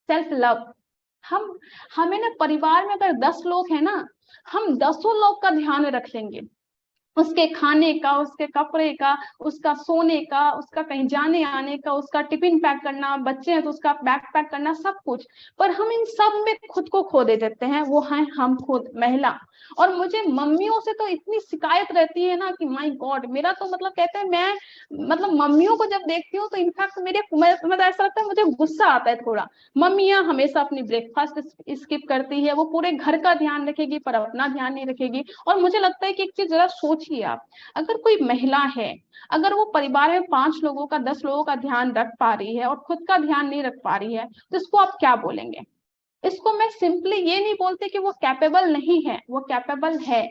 Self love. हम हमें ना परिवार में अगर 10 लोग हैं ना, हम 10 लोग का ध्यान रख लेंगे, उसके खाने का, उसके कपड़े का, उसका सोने का, उसका कहीं जाने आने का, उसका टिफिन पैक करना, बच्चे हैं तो उसका बैग पैक करना, सब कुछ। पर हम इन सब में खुद को खो दे देते हैं, वो है हम खुद, महिला। और मुझे मम्मियों से तो इतनी शिकायत रहती है ना कि माय गॉड, मेरा तो मतलब कहते हैं, मैं मतलब मम्मियों को जब देखती हूँ तो इनफैक्ट मेरे मतलब ऐसा लगता है, मुझे गुस्सा आता है थोड़ा। मम्मियां हमेशा अपनी ब्रेकफास्ट स्किप करती है, वो पूरे घर का ध्यान रखेगी पर अपना ध्यान नहीं रखेगी। और मुझे लगता है कि एक चीज जरा सोचिए आप, अगर कोई महिला है, अगर वो परिवार में 5 लोगों का, 10 लोगों का ध्यान रख पा रही है और खुद का ध्यान नहीं रख पा रही है, तो इसको आप क्या बोलेंगे? इसको मैं सिंपली ये नहीं बोलती कि वो कैपेबल नहीं है, वो कैपेबल है,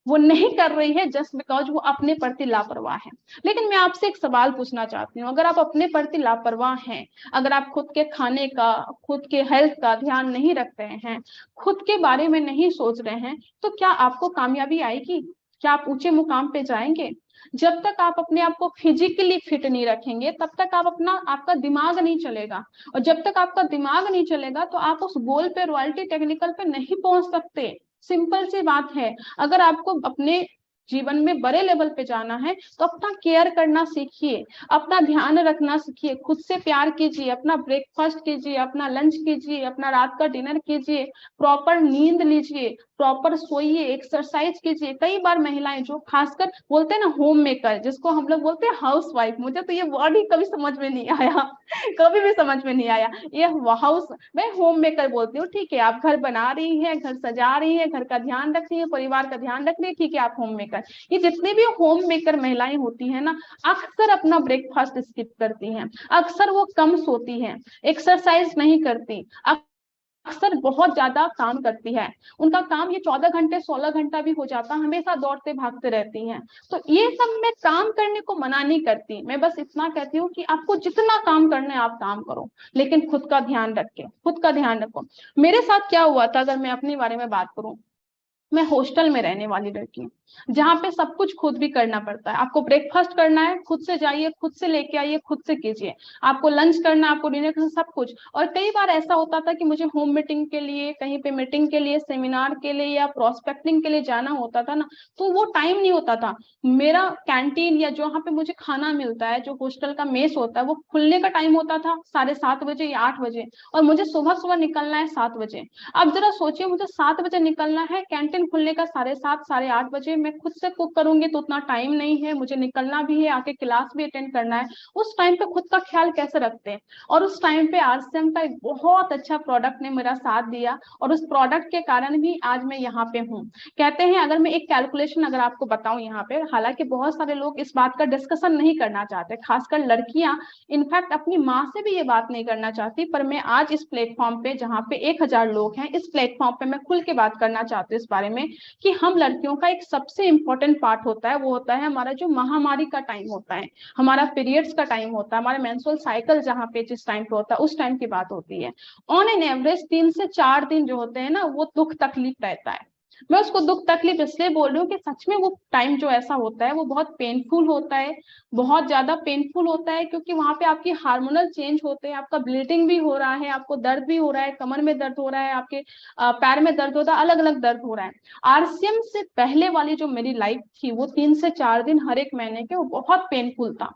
वो नहीं कर रही है जस्ट बिकॉज वो अपने प्रति लापरवाह है। लेकिन मैं आपसे एक सवाल पूछना चाहती हूँ, अगर आप अपने प्रति लापरवाह हैं, अगर आप खुद के खाने का, खुद के हेल्थ का ध्यान नहीं रख रहे हैं, खुद के बारे में नहीं सोच रहे हैं, तो क्या आपको कामयाबी आएगी? क्या आप ऊंचे मुकाम पे जाएंगे? जब तक आप अपने आप को फिजिकली फिट नहीं रखेंगे, तब तक आप अपना, आपका दिमाग नहीं चलेगा। और जब तक आपका दिमाग नहीं चलेगा तो आप उस गोल पे, रॉयल्टी टेक्निकल पे नहीं पहुंच सकते। सिंपल सी बात है। अगर आपको अपने जीवन में बड़े लेवल पे जाना है तो अपना केयर करना सीखिए, अपना ध्यान रखना सीखिए, खुद से प्यार कीजिए, अपना ब्रेकफास्ट कीजिए, अपना लंच कीजिए, अपना रात का डिनर कीजिए, प्रॉपर नींद लीजिए, प्रॉपर सोइए, एक्सरसाइज कीजिए। कई बार महिलाएं जो खासकर बोलते हैं ना होम मेकर, जिसको हम लोग बोलते हैं हाउस वाइफ, मुझे तो ये वर्ड ही कभी समझ में नहीं आया कभी भी समझ में नहीं आया ये हाउस, मैं होम मेकर बोलती हूँ। ठीक है, आप घर बना रही है, घर सजा रही है, घर का ध्यान रख रही है, परिवार का ध्यान रख रही है, ठीक है, आप होम मेकर। ये जितनी भी होम मेकर महिलाएं होती है ना, अक्सर अपना ब्रेकफास्ट स्किप करती हैं, अक्सर वो कम सोती हैं, एक्सरसाइज नहीं करती, अक्सर बहुत ज्यादा काम करती है। उनका काम ये 14 घंटे 16 घंटा भी हो जाता, हमेशा दौड़ते भागते रहती हैं। तो ये सब मैं काम करने को मना नहीं करती, मैं बस इतना कहती हूँ कि आपको जितना काम करना है आप काम करो, लेकिन खुद का ध्यान रख के, खुद का ध्यान रखो। मेरे साथ क्या हुआ था, अगर मैं अपने बारे में बात करूं, मैं हॉस्टल में रहने वाली लड़की हूँ, जहाँ पे सब कुछ खुद भी करना पड़ता है। आपको ब्रेकफास्ट करना है, खुद से जाइए, खुद से लेके आइए, खुद से कीजिए। आपको लंच करना है, आपको डिनर करना, सब कुछ। और कई बार ऐसा होता था कि मुझे होम मीटिंग के लिए, कहीं पे मीटिंग के लिए, सेमिनार के लिए या प्रोस्पेक्टिंग के लिए जाना होता था ना, तो वो टाइम नहीं होता था। मेरा कैंटीन या जहाँ पे मुझे खाना मिलता है, जो हॉस्टल का मेस होता है, वो खुलने का टाइम होता था 7:30 या 8 बजे, और मुझे सुबह सुबह निकलना है 7 बजे। अब जरा सोचिए, मुझे 7 बजे निकलना है, कैंटीन खुलने का 7:30 8:30, मैं खुद से कुक करूंगी तो उतना टाइम नहीं है, मुझे निकलना भी है, आके क्लास भी अटेंड करना है। उस टाइम पे खुद का ख्याल कैसे रखते हैं? और उस टाइम पे आरसीएम का एक बहुत अच्छा प्रोडक्ट ने मेरा साथ दिया, और उस प्रोडक्ट के कारण भी आज मैं यहाँ पे हूँ। कहते हैं, अगर मैं एक कैलकुलेशन अगर आपको बताऊं यहाँ पे, हालांकि बहुत सारे लोग इस बात का डिस्कशन नहीं करना चाहते, खासकर लड़कियां, इनफैक्ट अपनी माँ से भी ये बात नहीं करना चाहती, पर मैं आज इस प्लेटफॉर्म पे, जहाँ पे 1000 लोग हैं, इस प्लेटफॉर्म पे मैं खुल के बात करना चाहती हूँ इस बारे में, कि हम लड़कियों का एक सबसे इंपॉर्टेंट पार्ट होता है, वो होता है हमारा जो महामारी का टाइम होता है, हमारा पीरियड्स का टाइम होता है, हमारा मेंस्ट्रुअल साइकिल जहाँ पे जिस टाइम पे होता है, उस टाइम की बात होती है। ऑन एन एवरेज 3 से 4 दिन जो होते हैं ना, वो दुख तकलीफ रहता है। मैं उसको दुख तकलीफ इसलिए बोल रही हूँ कि सच में वो टाइम जो ऐसा होता है वो बहुत पेनफुल होता है, बहुत ज्यादा पेनफुल होता है, क्योंकि वहां पे आपकी हार्मोनल चेंज होते हैं, आपका ब्लीडिंग भी हो रहा है, आपको दर्द भी हो रहा है, कमर में दर्द हो रहा है, आपके पैर में दर्द होता है, अलग अलग दर्द हो रहा है। आरसीएम से पहले वाली जो मेरी लाइफ थी, वो 3 से 4 दिन हर एक महीने के, वो बहुत पेनफुल था,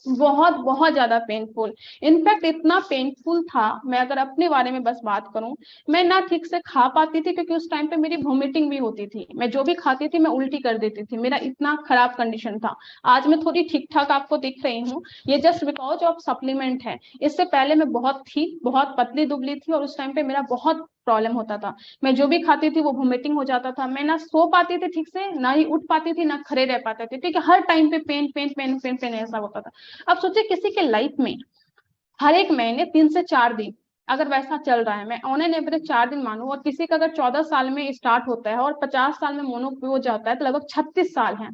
बहुत बहुत ज्यादा पेनफुल। इनफैक्ट इतना पेनफुल था, मैं अगर अपने बारे में बस बात करूं, मैं ना ठीक से खा पाती थी, क्योंकि उस टाइम पे मेरी वोमिटिंग भी होती थी, मैं जो भी खाती थी मैं उल्टी कर देती थी, मेरा इतना खराब कंडीशन था। आज मैं थोड़ी ठीक ठाक आपको दिख रही हूँ, ये जस्ट बिकॉज ऑफ सप्लीमेंट है। इससे पहले मैं बहुत थी, बहुत पतली दुबली थी, और उस टाइम पे मेरा बहुत प्रॉब्लम होता था। मैं जो भी खाती थी वो वोमिटिंग हो जाता था, मैं ना सो पाती थी ठीक से, ना ही उठ पाती थी, ना खड़े रह पाते थे, ठीक है, हर टाइम पे pain pain pain pain pain ऐसा होता था। अब सोचिए, किसी के लाइफ में हर एक महीने 3 से 4 दिन अगर वैसा चल रहा है, मैं ऑन एन एवरेज 4 दिन मानू, और किसी का अगर 14 साल में स्टार्ट होता है और 50 साल में मोनो हो जाता है, तो लगभग 36 साल है।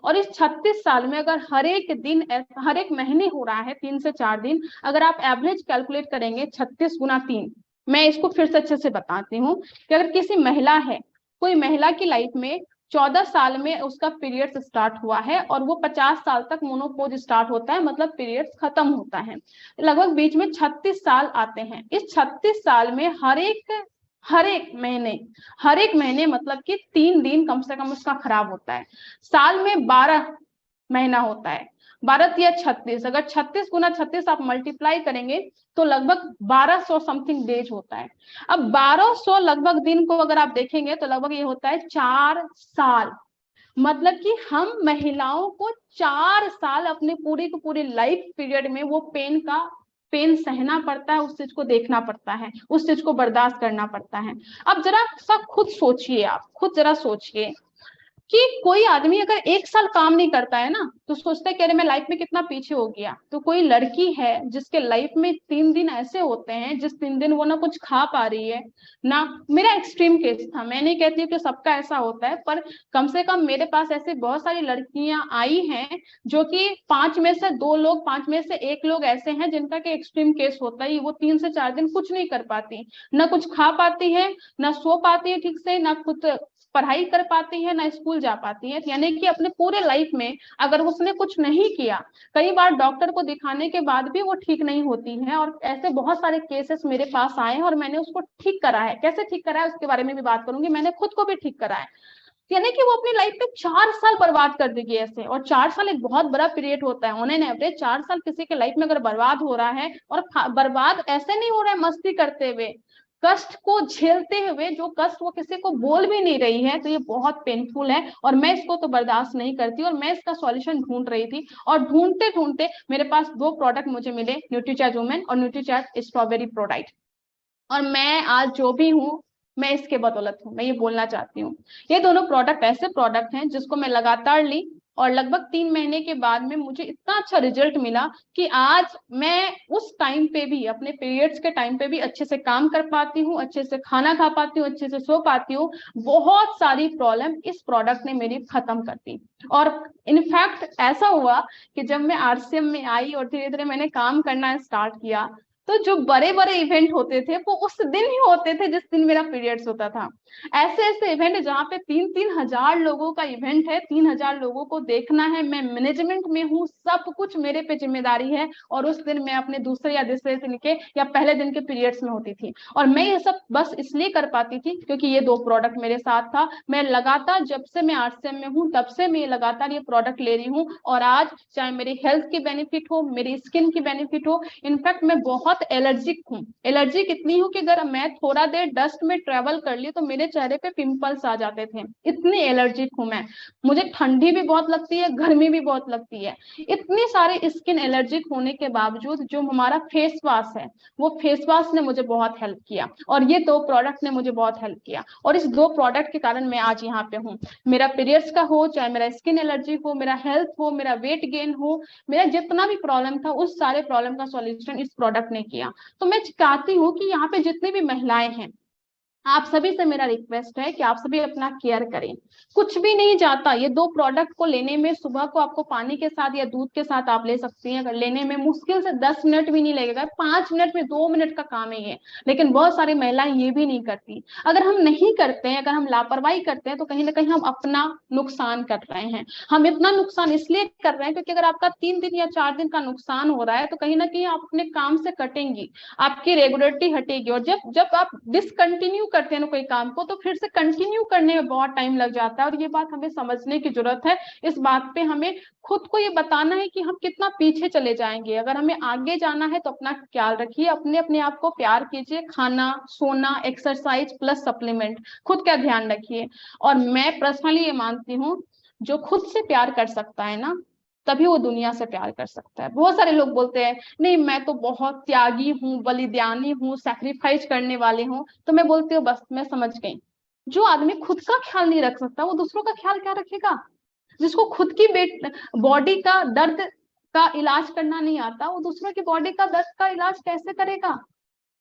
और इस 36 साल में अगर हर एक दिन, हर एक महीने हो रहा है 3 से 4 दिन, अगर आप एवरेज कैलकुलेट करेंगे 36 × 3, मैं इसको फिर से अच्छे से बताती हूँ कि अगर किसी महिला है, कोई महिला की लाइफ में 14 साल में उसका पीरियड्स स्टार्ट हुआ है और वो 50 साल तक मोनोपोज स्टार्ट होता है, मतलब पीरियड्स खत्म होता है। लगभग बीच में 36 साल आते हैं। इस 36 साल में हर एक महीने मतलब कि 3 दिन कम से कम उसका खराब होता है। साल में 12 महीना होता है, 12 या 36, अगर 36 गुना 36 आप मल्टीप्लाई करेंगे तो लगभग 1200 समथिंग डेज होता है। अब 1200 लगभग दिन को अगर आप देखेंगे तो लगभग ये होता है 4 साल। मतलब कि हम महिलाओं को 4 साल अपने पूरी की पूरी लाइफ पीरियड में वो पेन सहना पड़ता है, उस चीज को देखना पड़ता है, उस चीज को बर्दाश्त करना पड़ता है। अब जरा सा खुद सोचिए, आप खुद जरा सोचिए कि कोई आदमी अगर 1 साल काम नहीं करता है ना तो सोचता है कि अरे मैं लाइफ में कितना पीछे हो गया। तो कोई लड़की है जिसके लाइफ में 3 दिन ऐसे होते हैं जिस 3 दिन वो ना कुछ खा पा रही है ना, मेरा एक्सट्रीम केस था, मैं नहीं कहती कि सबका ऐसा होता है, पर कम से कम मेरे पास ऐसे बहुत सारी लड़कियां आई हैं जो कि 5 में से 2 लोग, 5 में से 1 लोग ऐसे हैं जिनका कि एक्सट्रीम केस होता है, वो 3 से 4 दिन कुछ नहीं कर पाती, ना कुछ खा पाती है, ना सो पाती है ठीक से, ना खुद पढ़ाई कर पाती है, ना स्कूल जा पाती है। यानी कि अपने पूरे लाइफ में अगर उसने कुछ नहीं किया, कई बार डॉक्टर को दिखाने के बाद भी वो ठीक नहीं होती है। और ऐसे बहुत सारे केसेस मेरे पास आए हैं और मैंने उसको ठीक करा है। कैसे ठीक करा है उसके बारे में भी बात करूंगी, मैंने खुद को भी ठीक करा है। यानी कि वो अपनी लाइफ में 4 साल बर्बाद कर देगी ऐसे, और 4 साल एक बहुत बड़ा पीरियड होता है। ऑन एन एवरेज 4 साल किसी के लाइफ में अगर बर्बाद हो रहा है, और बर्बाद ऐसे नहीं हो रहा है मस्ती करते हुए, कष्ट को झेलते हुए, जो कष्ट वो किसी को बोल भी नहीं रही है, तो ये बहुत पेनफुल है और मैं इसको तो बर्दाश्त नहीं करती। और मैं इसका सॉल्यूशन ढूंढ रही थी और ढूंढते ढूंढते मेरे पास 2 प्रोडक्ट मुझे मिले, न्यूट्रीचार्ज वुमेन और न्यूट्रीचार्ज स्ट्रॉबेरी प्रोडाइट। और मैं आज जो भी हूँ मैं इसके बदौलत हूँ, मैं ये बोलना चाहती हूँ। ये दोनों प्रोडक्ट ऐसे प्रोडक्ट हैं जिसको मैं लगातार ली और लगभग 3 महीने के बाद में मुझे इतना अच्छा रिजल्ट मिला कि आज मैं उस टाइम पे भी, अपने पीरियड्स के टाइम पे भी अच्छे से काम कर पाती हूँ, अच्छे से खाना खा पाती हूँ, अच्छे से सो पाती हूँ। बहुत सारी प्रॉब्लम इस प्रोडक्ट ने मेरी खत्म कर दी। और इनफैक्ट ऐसा हुआ कि जब मैं आरसीएम में आई और धीरे धीरे मैंने काम करना स्टार्ट किया, तो जो बड़े बड़े इवेंट होते थे वो उस दिन ही होते थे जिस दिन मेरा पीरियड्स होता था। ऐसे ऐसे इवेंट जहाँ पे 3-3 हजार लोगों का इवेंट है, 3 हजार लोगों को देखना है, मैं मैनेजमेंट में हूँ, सब कुछ मेरे पे जिम्मेदारी है। और उस दिन मैं अपने दूसरे या तीसरे दिन के या पहले दिन के पीरियड्स में होती थी। और मैं ये सब बस इसलिए कर पाती थी क्योंकि ये 2 प्रोडक्ट मेरे साथ था। मैं लगातार, जब से मैं आरसीएम में हूँ तब से मैं लगातार ये प्रोडक्ट ले रही हूँ। और आज चाहे मेरी हेल्थ की बेनिफिट हो, मेरी स्किन की बेनिफिट हो, इनफैक्ट मैं बहुत एलर्जिक हूँ। एलर्जिक इतनी हूँ कि अगर मैं थोड़ा देर डस्ट में ट्रेवल कर ली तो मेरे चेहरे पे पिंपल्स आ जाते थे, इतनी एलर्जिक हूँ मैं। मुझे ठंडी भी बहुत लगती है, गर्मी भी बहुत लगती है। इतनी सारे स्किन एलर्जिक होने के बावजूद जो हमारा फेस वॉश है, वो फेस वॉश ने मुझे बहुत हेल्प किया और ये 2 प्रोडक्ट ने मुझे बहुत हेल्प किया। और इस 2 प्रोडक्ट के कारण मैं आज यहाँ पे हूँ। मेरा पीरियड्स का हो, चाहे मेरा स्किन एलर्जी हो, मेरा हेल्थ हो, मेरा वेट गेन हो, मेरा जितना भी प्रॉब्लम था उस सारे प्रॉब्लम का सॉल्यूशन इस प्रोडक्ट ने किया। तो मैं चाहती हूँ कि यहाँ पे जितनी भी महिलाएं हैं, आप सभी से मेरा रिक्वेस्ट है कि आप सभी अपना केयर करें। कुछ भी नहीं जाता ये 2 प्रोडक्ट को लेने में। सुबह को आपको पानी के साथ या दूध के साथ आप ले सकती हैं, अगर लेने में मुश्किल से 10 मिनट भी नहीं लगेगा, 5 मिनट में, 2 मिनट का काम है ये। लेकिन बहुत सारी महिलाएं ये भी नहीं करती। अगर हम नहीं करते हैं, अगर हम लापरवाही करते हैं, तो कहीं ना कहीं हम अपना नुकसान कर रहे हैं। हम इतना नुकसान इसलिए कर रहे हैं क्योंकि अगर आपका 3 दिन या 4 दिन का नुकसान हो रहा है तो कहीं ना कहीं आप अपने काम से कटेंगी, आपकी रेगुलरिटी हटेगी। और जब जब आप डिसकंटिन्यू करते हैं ना कोई काम को, तो फिर से कंटिन्यू करने में बहुत टाइम लग जाता है। और ये बात हमें समझने की जरूरत है। इस बात पे हमें खुद को ये बताना है कि हम कितना पीछे चले जाएंगे। अगर हमें आगे जाना है तो अपना ख्याल रखिए, अपने आप को प्यार कीजिए, खाना, सोना, एक्सरसाइज प्लस सप्लीमेंट, खुद का ध्यान रखिए। और मैं पर्सनली ये मानती हूँ, जो खुद से प्यार कर सकता है ना, तभी वो दुनिया से प्यार कर सकता है। बहुत सारे लोग बोलते हैं नहीं मैं तो बहुत त्यागी हूँ, बलिदानी हूँ, सैक्रिफाइस करने वाले हूँ। तो मैं बोलती हूँ बस मैं समझ गई। जो आदमी खुद का ख्याल नहीं रख सकता वो दूसरों का ख्याल क्या रखेगा? जिसको खुद की बॉडी का दर्द का इलाज करना नहीं आता, वो दूसरों की बॉडी का दर्द का इलाज कैसे करेगा?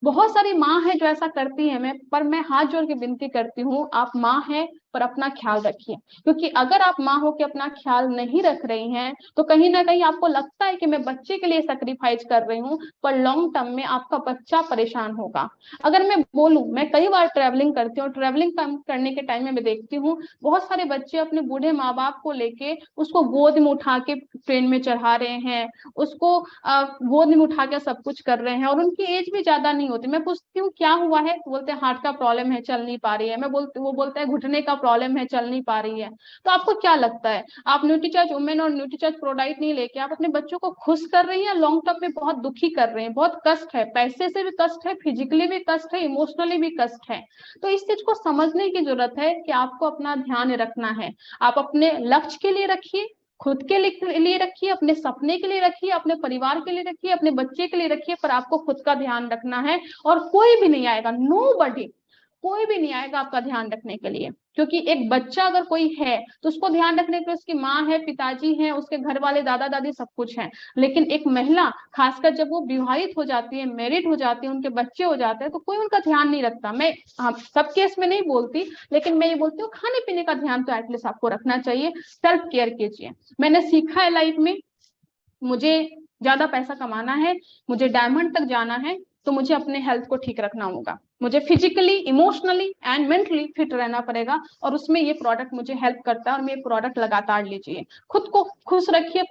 बहुत सारी माँ है जो ऐसा करती है। मैं हाथ जोड़ के विनती करती हूँ, आप माँ है, पर अपना ख्याल रखिए, क्योंकि अगर आप माँ हो के अपना ख्याल नहीं रख रही हैं तो कहीं ना कहीं आपको लगता है कि मैं बच्चे के लिए सेक्रीफाइस कर रही हूँ, पर लॉन्ग टर्म में आपका बच्चा परेशान होगा। अगर मैं बोलूं, मैं कई बार ट्रैवलिंग करती हूँ, ट्रैवलिंग करने के टाइम में मैं देखती हूँ बहुत सारे बच्चे अपने बूढ़े माँ बाप को लेके उसको गोद में उठा के ट्रेन में चढ़ा रहे हैं, उसको गोद में उठा के सब कुछ कर रहे हैं, और उनकी एज भी ज्यादा नहीं होती। मैं पूछती हूँ क्या हुआ है, तो बोलते हैं हार्ट का प्रॉब्लम है, चल नहीं पा रही है। वो बोलता है घुटने का प्रॉब्लम है, चल नहीं पा रही है। तो आपको क्या लगता है, आप न्यूट्रीचार्ज वुमेन और न्यूट्रीचार्ज प्रोडाइट नहीं लेके आप अपने बच्चों को खुश कर रही हैं, लॉन्ग टर्म में बहुत दुखी कर रहे हैं, बहुत कष्ट है, पैसे से भी कष्ट है, फिजिकली भी कष्ट है, इमोशनली भी कष्ट है। तो इस चीज को समझने की जरूरत है कि आपको अपना ध्यान रखना है। आप अपने लक्ष्य के लिए रखिए, खुद के लिए रखिए, अपने सपने के लिए रखिए, अपने परिवार के लिए रखिए, अपने बच्चे के लिए रखिए, पर आपको खुद का ध्यान रखना है। और कोई भी नहीं आएगा, नोबडी, कोई भी नहीं आएगा आपका ध्यान रखने के लिए। क्योंकि एक बच्चा अगर कोई है तो उसको ध्यान रखने के लिए उसकी माँ है, पिताजी हैं, उसके घर वाले, दादा दादी, सब कुछ है। लेकिन एक महिला, खासकर जब वो विवाहित हो जाती है, मैरिड हो जाती है, उनके बच्चे हो जाते हैं, तो कोई उनका ध्यान नहीं रखता। मैं सब केस में नहीं बोलती, लेकिन मैं ये बोलती हूँ खाने पीने का ध्यान तो एटलीस्ट आपको रखना चाहिए, सेल्फ केयर कीजिए। मैंने सीखा है लाइफ में, मुझे ज्यादा पैसा कमाना है, मुझे डायमंड तक जाना है, तो मुझे अपने हेल्थ को ठीक रखना होगा, मुझे physically, emotionally and mentally fit रहना पड़ेगा। और उसमें ये प्रोडक्ट मुझे हेल्प करता है, और मैं ये प्रोडक्ट लगातार लीजिए। खुद को खुश रखिए,